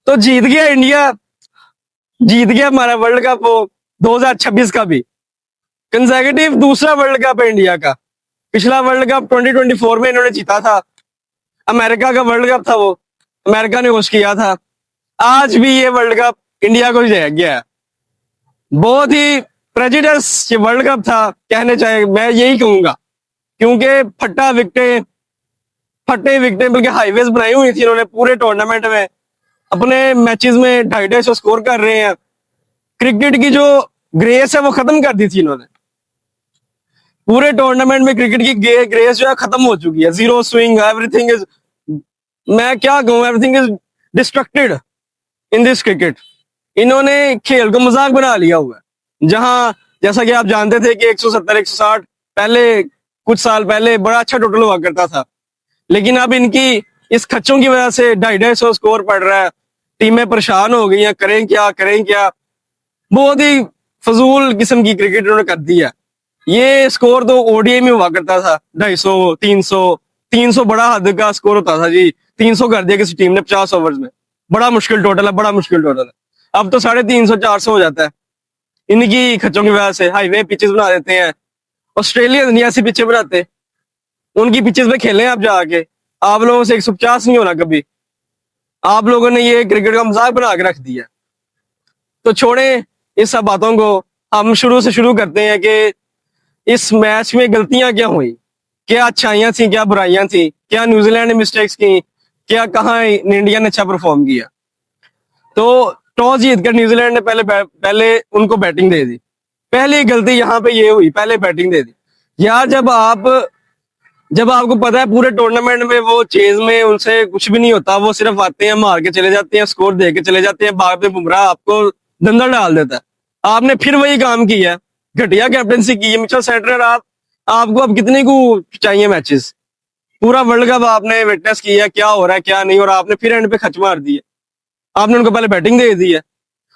तो जीत गया इंडिया, जीत गया हमारा वर्ल्ड कप वो 2026 का भी कंसेक्यूटिव दूसरा वर्ल्ड कप है इंडिया का। पिछला वर्ल्ड कप 2024 में इन्होंने जीता था, अमेरिका का वर्ल्ड कप था वो, अमेरिका ने होस्ट किया था। आज भी ये वर्ल्ड कप इंडिया को ही रह गया है। बहुत ही प्रेजुडिस ये वर्ल्ड कप था कहने चाहिए, मैं यही कहूंगा, क्योंकि फटे विकटें बल्कि हाईवेज बनाई हुई थी इन्होंने पूरे टूर्नामेंट में। अपने मैचेस में 250 स्कोर कर रहे हैं। क्रिकेट की जो ग्रेस है वो खत्म कर दी थी इन्होंने। पूरे टूर्नामेंट में क्रिकेट की ग्रेस जो है खत्म हो चुकी है। जीरो स्विंग, एवरीथिंग इज, मैं क्या कहूँ, everything is distracted in this cricket. इन्होंने खेल को मजाक बना लिया हुआ है। जहां जैसा कि आप जानते थे कि 170 160 पहले कुछ साल पहले बड़ा अच्छा टोटल हुआ करता था, लेकिन अब इनकी इस खर्चों की वजह से 250 स्कोर पड़ रहा है। टीमें परेशान हो गई हैं, करें क्या करें क्या। बहुत ही फजूल किस्म की क्रिकेट इन्होंने कर दी है। ये स्कोर तो ओडीआई में हुआ करता था 250 300 बड़ा हद का स्कोर होता था जी। 300 कर दिया किसी टीम ने 50 ओवर्स में, बड़ा मुश्किल टोटल है, बड़ा मुश्किल टोटल है। अब तो 350 400 हो जाता है इनकी खर्चों की वजह से। हाईवे पिचेस बना देते हैं, ऑस्ट्रेलिया नहीं ऐसी पिचें बनाते, उनकी पिचेस पे खेलें आप जाके। आप लोगों से 150 नहीं होना कभी। आप लोगों ने ये क्रिकेट का मजाक बना के रख दिया। तो छोड़ें इस सब बातों को, हम शुरू से शुरू करते हैं कि इस मैच में गलतियां क्या हुई, क्या अच्छाइयां थी, क्या बुराइयां थी, क्या न्यूजीलैंड ने मिस्टेक्स की, क्या कहाँ इंडिया ने अच्छा परफॉर्म किया। तो टॉस जीतकर न्यूजीलैंड ने पहले उनको बैटिंग दे दी। पहली गलती यहाँ पे ये हुई, पहले बैटिंग दे दी यार। जब आपको पता है पूरे टूर्नामेंट में वो चेज में उनसे कुछ भी नहीं होता, वो सिर्फ आते हैं, मार के चले जाते हैं, स्कोर दे के चले जाते हैं, बाद में बुमराह आपको दंदल डाल देता है। आपने फिर वही काम किया है, घटिया कैप्टनसी की है। मिचेल सेंटनर आपको अब कितने को चाहिए मैचेस? पूरा वर्ल्ड कप आपने विटनेस किया क्या हो रहा है क्या नहीं, और आपने फिर एंड पे खच मार दी है। आपने उनको पहले बैटिंग दे दी है।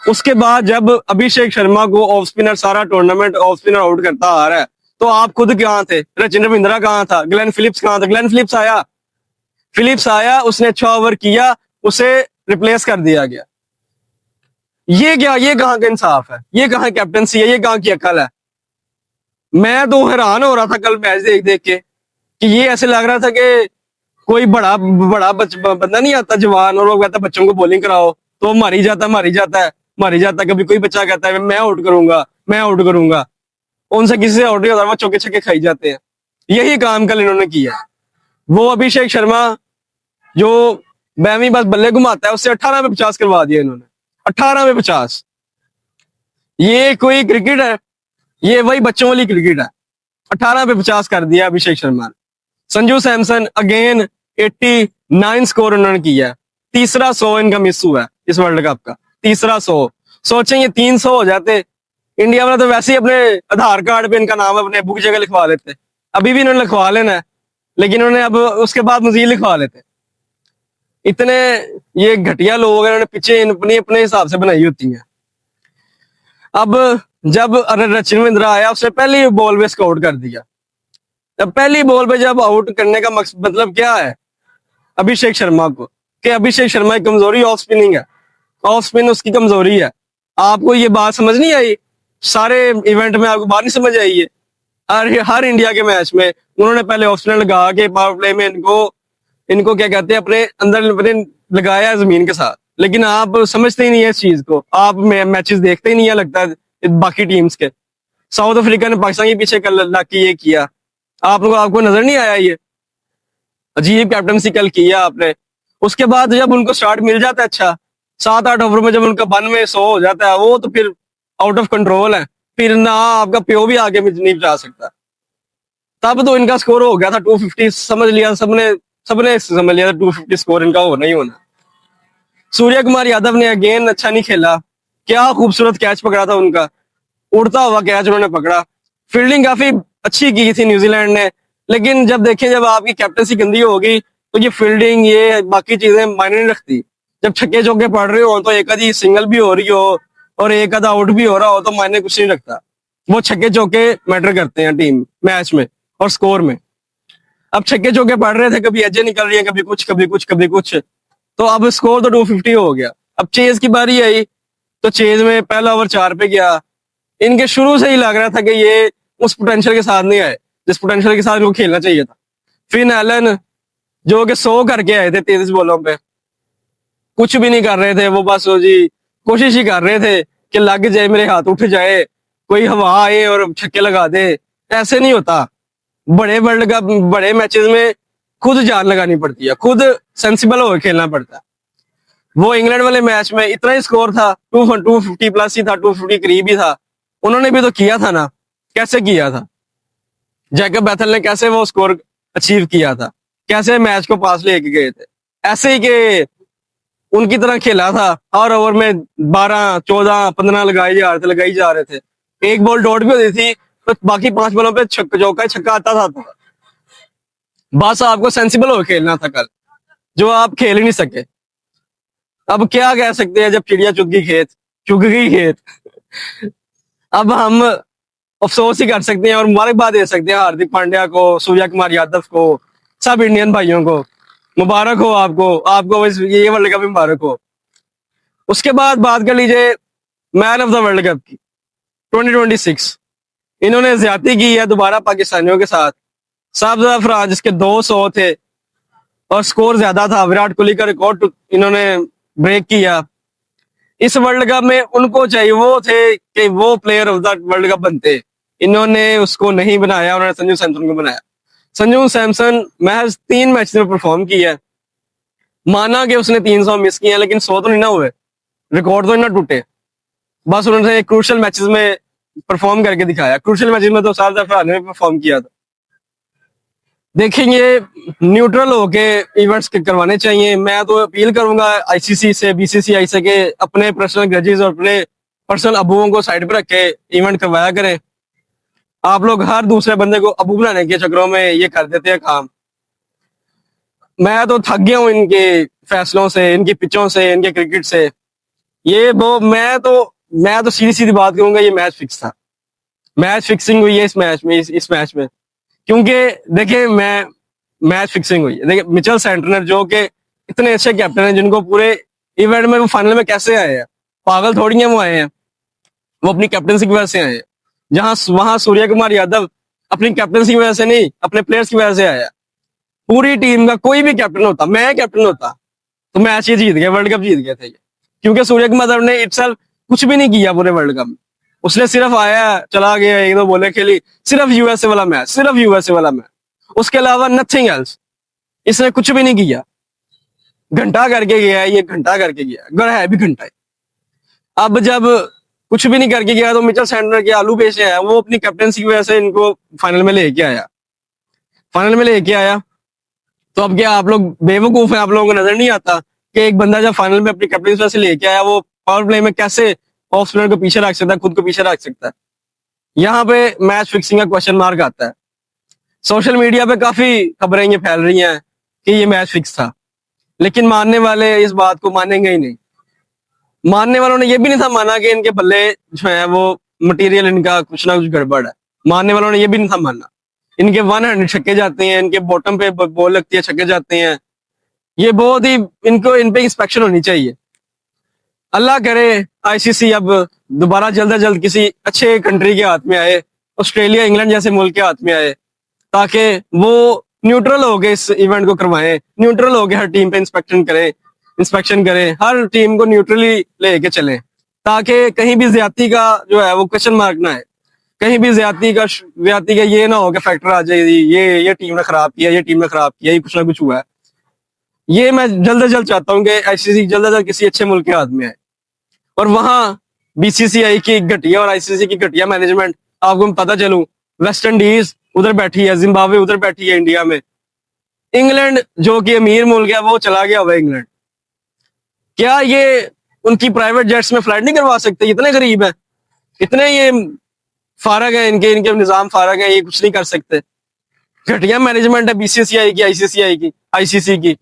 उसके बाद जब अभिषेक शर्मा को ऑफ स्पिनर सारा टूर्नामेंट ऑफ स्पिनर आउट करता आ रहा है, तो आप खुद कहाँ थे? रचिन रविंद्रा कहाँ था? ग्लेन फिलिप्स कहाँ था? ग्लेन फिलिप्स आया, उसने अच्छा ओवर किया, उसे रिप्लेस कर दिया गया। ये क्या, ये कहाँ का इंसाफ है? ये कहाँ कैप्टनसी है? ये कहाँ की अकल है? मैं तो हैरान हो रहा था कल मैच देख देख के कि ये ऐसे लग रहा था कि कोई बड़ा बड़ा बंदा नहीं आता जवान, और वो कहता बच्चों को बॉलिंग कराओ, तो मारी जाता है। कभी कोई बच्चा कहता है मैं आउट करूंगा, उनसे किसी से आउट नहीं होता, वो चौके छक्के खाई जाते हैं। यही काम कल इन्होंने किया। वो अभिषेक शर्मा जो बैमी बस बल्ले घुमाता है, उससे 18 में 50 करवा दिया इन्होंने। 18 में 50। ये कोई क्रिकेट है? ये वही बच्चों वाली क्रिकेट है। 18 पे 50 कर दिया अभिषेक शर्मा ने। संजू सैमसन अगेन 89 स्कोर उन्होंने किया। तीसरा 100 इनका मिस हुआ है इस वर्ल्ड कप का, तीसरा 100। सोचें ये 300 हो जाते, इंडिया वाला तो वैसे ही अपने आधार कार्ड पे इनका नाम अपने बुक जगह लिखवा लेते। अभी भी इन्होंने लिखवा लेना है, लेकिन उन्होंने अब उसके बाद मजीद लिखवा लेते। इतने ये घटिया लोग हैं, इन्होंने पीछे अपनी अपने हिसाब से बनाई होती हैं। अब जब रचिन रविंद्रा आया, उसने पहली बॉल पे स्कॉट कर दिया। जब पहली बॉल पे जब आउट करने का मतलब क्या है अभिषेक शर्मा को, कि अभिषेक शर्मा की कमजोरी ऑफ स्पिनिंग है, ऑफ स्पिन उसकी कमजोरी है। आपको ये बात समझ नहीं आई? सारे इवेंट में आपको बात नहीं समझ आई है? हर इंडिया के मैच में उन्होंने पहले ऑफ स्पिनर लगा के पावर प्ले में इनको क्या कहते हैं, अपने अंदर अपने लगाया जमीन के साथ। लेकिन आप समझते ही नहीं है इस चीज को, आप मैचेस देखते ही नहीं है लगता है बाकी टीम्स के। साउथ अफ्रीका ने पाकिस्तान के पीछे लग के ये किया, आपको नजर नहीं आया? ये अजीब कैप्टनसी कल किया आपने। उसके बाद जब उनको स्टार्ट मिल जाता है अच्छा, 7-8 ओवर में जब उनका 92 100 हो जाता है, वो तो फिर आउट ऑफ कंट्रोल है। फिर ना आपका प्यो भी आगे नहीं जा सकता। तब तो इनका स्कोर हो गया था 250, समझ लिया सबने समझ लिया था 250 स्कोर इनका होना ही होना। सूर्य कुमार यादव ने अगेन अच्छा नहीं खेला। क्या खूबसूरत कैच पकड़ा था उनका, उड़ता हुआ कैच उन्होंने पकड़ा। फील्डिंग काफी अच्छी की थी न्यूजीलैंड ने, लेकिन जब आपकी कैप्टनसी गंदी होगी तो ये फील्डिंग ये बाकी चीजें मायने नहीं रखती। जब छक्के चौके पड़ रहे हो तो एक आधी सिंगल भी हो रही हो और एक आधा आउट भी हो रहा हो तो मायने कुछ नहीं रखता। वो छक्के चौके मैटर करते हैं टीम मैच में और स्कोर में। अब छक्के चौके पड़ रहे थे, कभी एजें निकल रही है, कभी कुछ, तो अब स्कोर तो 250 हो गया। अब चेज की बारी आई तो चेज में पहला ओवर 4 पे गया। इनके शुरू से ही लग रहा था कि ये उस पोटेंशियल के साथ नहीं आए जिस पोटेंशियल के साथ इनको खेलना चाहिए था। फिन एलन जो कि 100 करके आए थे 33 बॉलों पे, कुछ भी नहीं कर रहे थे वो, बस वो जी कोशिश ही कर रहे थे कि लग जाए, मेरे हाथ उठ जाए, कोई हवा आए और छक्के लगा दे। ऐसे नहीं होता। बड़े वर्ल्ड कप, बड़े मैचेस में खुद जान लगानी पड़ती है, खुद सेंसिबल होकर खेलना पड़ता है। वो इंग्लैंड वाले मैच में इतना ही स्कोर था, 250 प्लस ही था, 250 करीब ही था। उन्होंने भी तो किया था ना, कैसे किया था जैकब बैथल ने, कैसे वो स्कोर अचीव किया था, कैसे मैच को पास लेके गए थे। ऐसे ही कि उनकी तरह खेला था, हर ओवर में 12, 14, 15 लगाई जा रहे थे। एक बॉल डॉट भी होती थी तो बाकी 5 बॉलों पे चौका छक्का आता था। तो बस आपको सेंसिबल होकर खेलना था कल, जो आप खेल ही नहीं सके। अब क्या कह सकते हैं, जब चिड़िया चुग गई खेत। अब हम अफसोस ही कर सकते हैं और मुबारकबाद दे सकते हैं हार्दिक पांड्या को, सूर्या कुमार यादव को, सब इंडियन भाइयों को। मुबारक हो आपको ये वर्ल्ड कप मुबारक हो। उसके बाद बात कर लीजिए man of the world cup की 2026। इन्होंने ज्यादती की है दोबारा पाकिस्तानियों के साथ। साहबजादा अफरान जिसके 200 थे और स्कोर ज्यादा था, विराट कोहली का रिकॉर्ड इन्होंने ब्रेक किया। इस वर्ल्ड कप में उनको चाहिए वो थे कि वो player of the world cup बनते, इन्होंने उसको नहीं बनाया, उन्होंने संजू सैमसन को बनाया। संजू सैमसन महज 3 मैच में परफॉर्म किया। माना कि उसने 300 मिस किए, लेकिन 100 तो नहीं ना हुए, रिकॉर्ड तो नहीं ना टूटे। बस उन्होंने क्रूशल मैचेस में परफॉर्म करके दिखाया। क्रूशल मैचेस में तो साहब अफरान ने परफॉर्म किया था। देखेंगे न्यूट्रल होके इवेंट्स करवाने चाहिए। मैं तो अपील करूंगा आईसीसी से, बीसीसीआई से कि अपने पर्सनल ग्रजेस और अपने पर्सनल अबुओं को साइड पर रख के इवेंट करवाया करें। आप लोग हर दूसरे बंदे को अबू बनाने के चक्करों में ये कर देते हैं काम। मैं तो थक गया हूँ इनके फैसलों से, इनकी पिचों से, इनके क्रिकेट से। ये वो मैं तो सीधी सीधी बात करूंगा, ये मैच फिक्स था। मैच फिक्सिंग हुई है इस मैच में क्योंकि देखिए मैच फिक्सिंग हुई है। देखिए मिचेल सेंटनर जो कि इतने अच्छे कैप्टन हैं, जिनको पूरे इवेंट में वो फाइनल में कैसे आए हैं, पागल थोड़ी हैं वो आए हैं, वो अपनी कैप्टनसी की वजह से आए हैं। वहां सूर्य कुमार यादव अपनी कैप्टनसी की वजह से नहीं, अपने प्लेयर्स की वजह से आया। पूरी टीम का कोई भी कैप्टन होता, मैं कैप्टन होता तो मैच ये जीत गया, वर्ल्ड कप जीत गए थे। क्योंकि सूर्य कुमार यादव ने इटसेल्फ कुछ भी नहीं किया पूरे वर्ल्ड कप में। उसने सिर्फ आया, चला गया, 1-2 बॉलें खेली, सिर्फ यूएसए वाला मैच, उसके अलावा नथिंग एल्स। इसने कुछ भी नहीं किया। घंटा करके गया है, ये घंटा करके गया, अगर है भी घंटा है। अब जब कुछ भी नहीं करके गया तो मिचेल सेंटनर के आलू पेशे है, वो अपनी कैप्टनसी की वजह से इनको फाइनल में लेके आया। तो अब क्या आप लोग बेवकूफ हैं? आप लोगों को नजर नहीं आता कि एक बंदा जब फाइनल में अपनी कैप्टनसी की वजह से लेके आया, वो पावर प्ले में कैसे ऑफ स्पिनर को पीछे रख सकता है, खुद को पीछे रख सकता है। यहाँ पे मैच फिक्सिंग का क्वेश्चन मार्क आता है। सोशल मीडिया पे काफी खबरें ये फैल रही हैं कि ये मैच फिक्स था, लेकिन मानने वाले इस बात को मानेंगे ही नहीं। मानने वालों ने ये भी नहीं था माना कि इनके बल्ले जो है वो मटेरियल इनका कुछ ना कुछ गड़बड़ है। मानने वालों ने ये भी नहीं था माना। इनके 100 छक्के जाते हैं, इनके बॉटम पे बॉल लगती है, छक्के जाते हैं। ये बहुत ही इन पे इंस्पेक्शन होनी चाहिए। अल्लाह करे आईसीसी अब दोबारा जल्द से जल्द किसी अच्छे कंट्री के हाथ में आए, ऑस्ट्रेलिया, इंग्लैंड जैसे मुल्क के हाथ में आए, ताकि वो न्यूट्रल हो गए इस इवेंट को करवाएं, न्यूट्रल हो गए हर टीम पे इंस्पेक्शन करें, हर टीम को न्यूट्रली लेके चलें, ताकि कहीं भी ज्यादती का जो है वो क्वेश्चन मार्क ना है। कहीं भी ज्यादती का ये ना हो कि फैक्टर आ जाए, ये टीम ने खराब किया, ये टीम ने खराब किया, ये कुछ ना कुछ हुआ है। ये मैं जल्द से जल्द चाहता हूँ कि आईसीसी जल्द से जल्द किसी अच्छे मुल्क के हाथ में आए और वहां बीसीसीआई की घटिया और आईसीसी की घटिया मैनेजमेंट आपको पता चलूं। वेस्ट इंडीज उधर बैठी है, जिम्बाब्वे उधर बैठी है इंडिया में, इंग्लैंड जो कि अमीर मुल्क है वो चला गया हुआ इंग्लैंड। क्या ये उनकी प्राइवेट जेट्स में फ्लाइट नहीं करवा सकते? इतने गरीब है, इतने ये फारग है, इनके निजाम फारग है, ये कुछ नहीं कर सकते। घटिया मैनेजमेंट है बीसीसीआई की, आईसीसी की।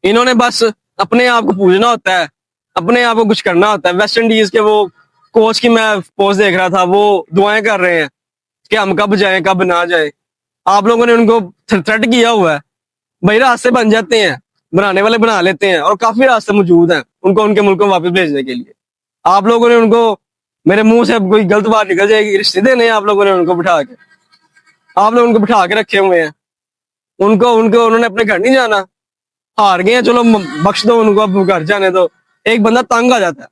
इन्होंने बस अपने आप को पूजना होता है, अपने आप को कुछ करना होता है। वेस्ट इंडीज के वो कोच की मैं पोस्ट देख रहा था, वो दुआएं कर रहे हैं कि हम कब जाएं कब ना जाए। आप लोगों ने उनको थ्रेट किया हुआ है, भाई रास्ते बन जाते हैं। बनाने वाले बना लेते हैं, और काफी रास्ते मौजूद हैं उनको उनके मुल्कों में वापस भेजने के लिए। आप लोगों ने उनको, मेरे मुंह से अब कोई गलत बात निकल जाएगी, रिश्ते देने हैं आप लोगों ने उनको बिठा के, आप लोग उनको बिठा के रखे हुए हैं। उनको उनको उन्होंने अपने घर नहीं जाना, हार गए हैं, चलो बख्श दो उनको, अब घर जाने दो। एक बंदा तंग आ जाता है,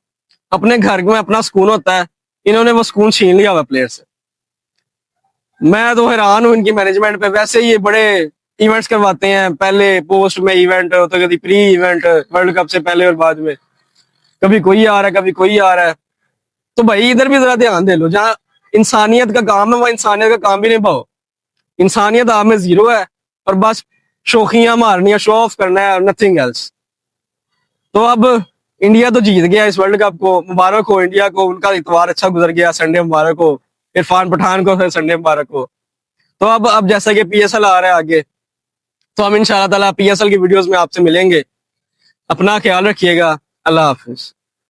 अपने घर में अपना सुकून होता है, इन्होंने वो सुकून छीन लिया हुआ प्लेयर से। मैं तो हैरान हूँ इनकी मैनेजमेंट पे। वैसे ये बड़े इवेंट्स करवाते हैं, पहले पोस्ट में इवेंट होता है, कभी प्री इवेंट वर्ल्ड कप से पहले और बाद में, कभी कोई आ रहा है कभी कोई आ रहा है। तो भाई इधर भी जरा ध्यान दे लो, जहाँ इंसानियत का काम है वहाँ इंसानियत का काम भी निभाओ। इंसानियत आप में जीरो है, और बस शोखियां मारनी है, शो ऑफ करना है, नथिंग एल्स। तो अब इंडिया तो जीत गया इस वर्ल्ड कप को, मुबारक हो इंडिया को, उनका इतवार अच्छा गुजर गया, संडे मुबारक हो इरफान पठान को, संडे मुबारक हो। तो अब जैसा कि पीएसएल आ रहा है आगे, तो हम इंशाल्लाह ताला पीएसएल की वीडियोस में आपसे मिलेंगे। अपना ख्याल रखिएगा, अल्लाह हाफिज।